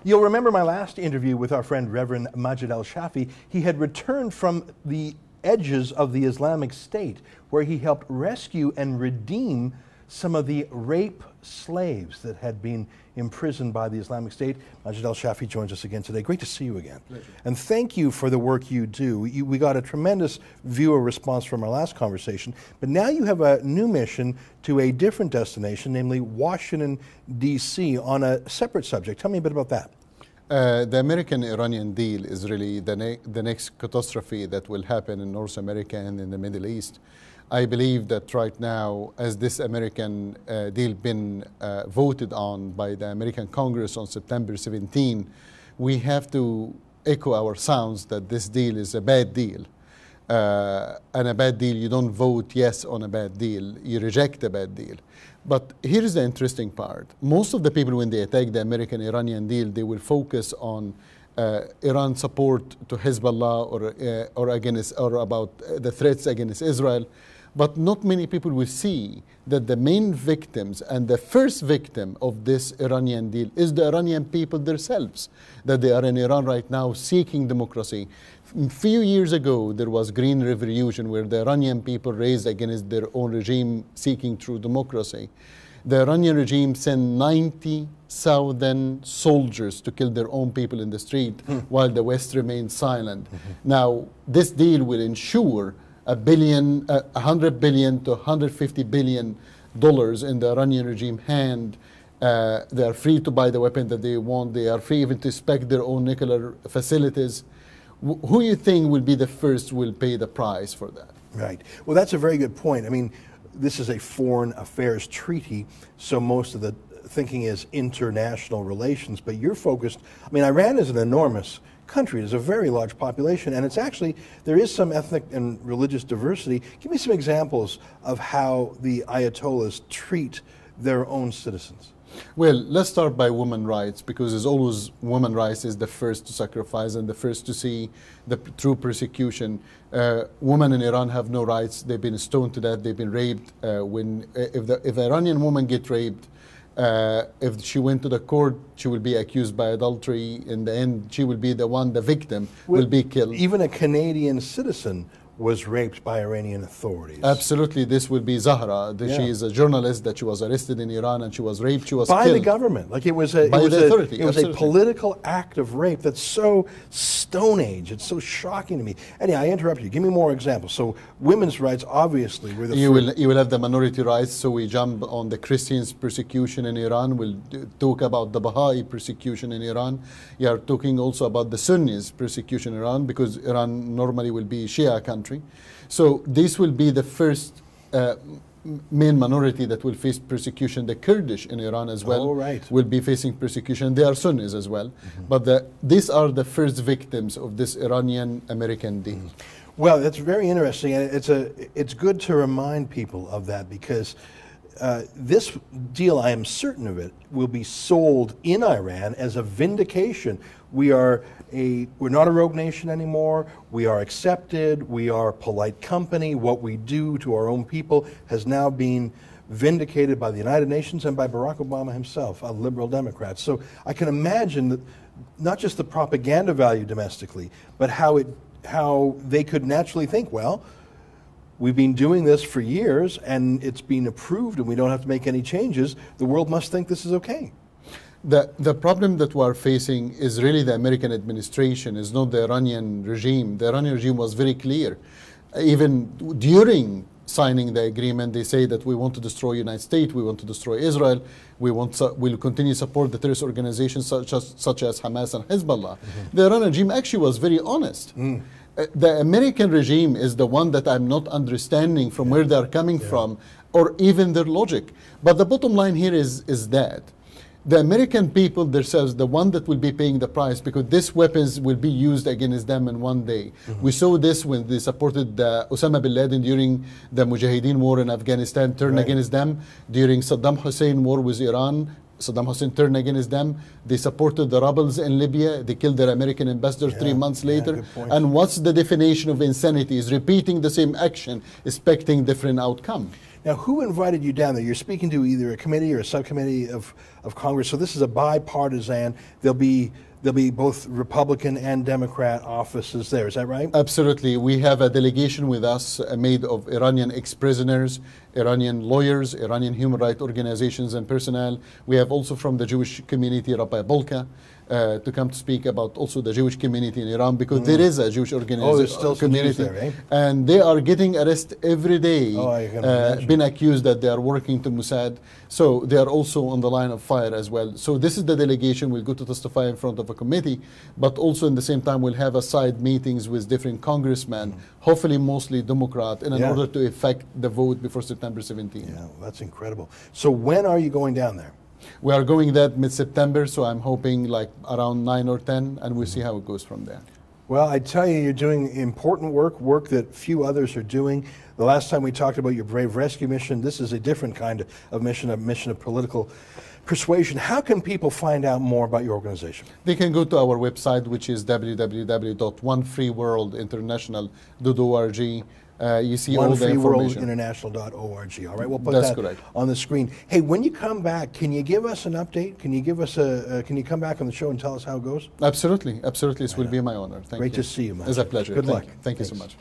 You'll remember my last interview with our friend Reverend Majed al-Shafie. He had returned from the edges of the Islamic State, where he helped rescue and redeem some of the rape slaves that had been imprisoned by the Islamic State. Majed al-Shafie joins us again today. Great to see you again. Pleasure. And thank you for the work you do. We got a tremendous viewer response from our last conversation, but now you have a new mission to a different destination, namely Washington, D.C., on a separate subject. Tell me a bit about that. The American-Iranian deal is really the next catastrophe that will happen in North America and in the Middle East. I believe that right now, as this American deal been voted on by the American Congress on September 17, we have to echo our sounds that this deal is a bad deal. And a bad deal, you don't vote yes on a bad deal, you reject a bad deal. But here's the interesting part. Most of the people, when they attack the American-Iranian deal, they will focus on Iran's support to Hezbollah or about the threats against Israel. But not many people will see that the main victims and the first victim of this Iranian deal is the Iranian people themselves, that they are in Iran right now seeking democracy. A few years ago, there was Green Revolution where the Iranian people raised against their own regime seeking true democracy. The Iranian regime sent 90,000 soldiers to kill their own people in the street while the West remained silent. Now, this deal will ensure $100 billion to $150 billion in the Iranian regime hand. They are free to buy the weapon that they want. They are free even to inspect their own nuclear facilities. Who you think will be the first will pay the price for that? Right. Well, that's a very good point. I mean, this is a foreign affairs treaty, so most of the thinking is international relations, but you're focused, I mean, Iran is an enormous country. There's a very large population, and it's actually, there is some ethnic and religious diversity. Give me some examples of how the Ayatollahs treat their own citizens. Well, let's start by women's rights, because as always, women's rights is the first to sacrifice and the first to see the true persecution. Women in Iran have no rights. They've been stoned to death. They've been raped. If an Iranian woman gets raped, if she went to the court, she will be accused by adultery. In the end, she will be the one, the victim, will be killed. Even a Canadian citizen was raped by Iranian authorities. Absolutely. This will be Zahra. She is a journalist that she was arrested in Iran and she was raped. She was by killed. The government. Like it was a political act of rape that's so Stone Age. It's so shocking to me. Anyway, I interrupt you. Give me more examples. So women's rights obviously were the you will have the minority rights. So we jump on the Christians' persecution in Iran. We'll talk about the Baha'i persecution in Iran. You are talking also about the Sunnis persecution in Iran, because Iran normally will be Shia country. So this will be the first main minority that will face persecution. The Kurdish in Iran as well will be facing persecution. They are Sunnis as well. But these are the first victims of this Iranian-American deal. Well, that's very interesting, and it's good to remind people of that, because this deal, I am certain of it, will be sold in Iran as a vindication. We're not a rogue nation anymore. We are accepted. We are polite company. What we do to our own people has now been vindicated by the United Nations and by Barack Obama himself, a liberal Democrat. So I can imagine that not just the propaganda value domestically, but how they could naturally think, well, we've been doing this for years and it's been approved and we don't have to make any changes. The world must think this is okay. The problem that we are facing is really the American administration, is not the Iranian regime. The Iranian regime was very clear. Even during signing the agreement, they say that we want to destroy the United States, we want to destroy Israel, we'll continue to support the terrorist organizations such as Hamas and Hezbollah. The Iranian regime actually was very honest. The American regime is the one that I'm not understanding from where they're coming from, or even their logic. But the bottom line here is that the American people themselves, the one that will be paying the price, because these weapons will be used against them in one day. We saw this when they supported Osama bin Laden during the Mujahideen war in Afghanistan, turned against them. During Saddam Hussein war with Iran, Saddam Hussein turned against them. They supported the rebels in Libya. They killed their American ambassador 3 months later. And what's the definition of insanity? Is repeating the same action, expecting different outcome. Now, who invited you down there? You're speaking to either a committee or a subcommittee of Congress. So this is a bipartisan. There'll be both Republican and Democrat offices there. Is that right? Absolutely. We have a delegation with us made of Iranian ex-prisoners, Iranian lawyers, Iranian human rights organizations and personnel. We have also from the Jewish community, Rabbi Bolka, to come to speak about also the Jewish community in Iran, because there is a Jewish organization there's still some community Jews there, eh? and they are getting arrested every day, I can imagine. been accused that they are working to Mossad, so they are also on the line of fire as well. So this is the delegation. We'll go to testify in front of a committee, but also in the same time we'll have a side meetings with different congressmen, hopefully mostly Democrat, in order to effect the vote before September 17th. Yeah, that's incredible. So when are you going down there? We are going that mid-September, so I'm hoping like around 9 or 10, and we'll see how it goes from there. Well, I tell you, you're doing important work that few others are doing. The last time we talked about your Brave Rescue mission, this is a different kind of mission, a mission of political persuasion. How can people find out more about your organization? They can go to our website, which is www.onefreeworldinternational.org. You see all the information. OneFreeWorldInternational.org. All right, we'll put That's that correct. on the screen. Hey, when you come back, can you give us an update? Can you give us can you come back on the show and tell us how it goes? Absolutely, absolutely. It will be my honor. Thank you. Great to see you, man. It's a pleasure. Good luck. Thank you so Thanks. much.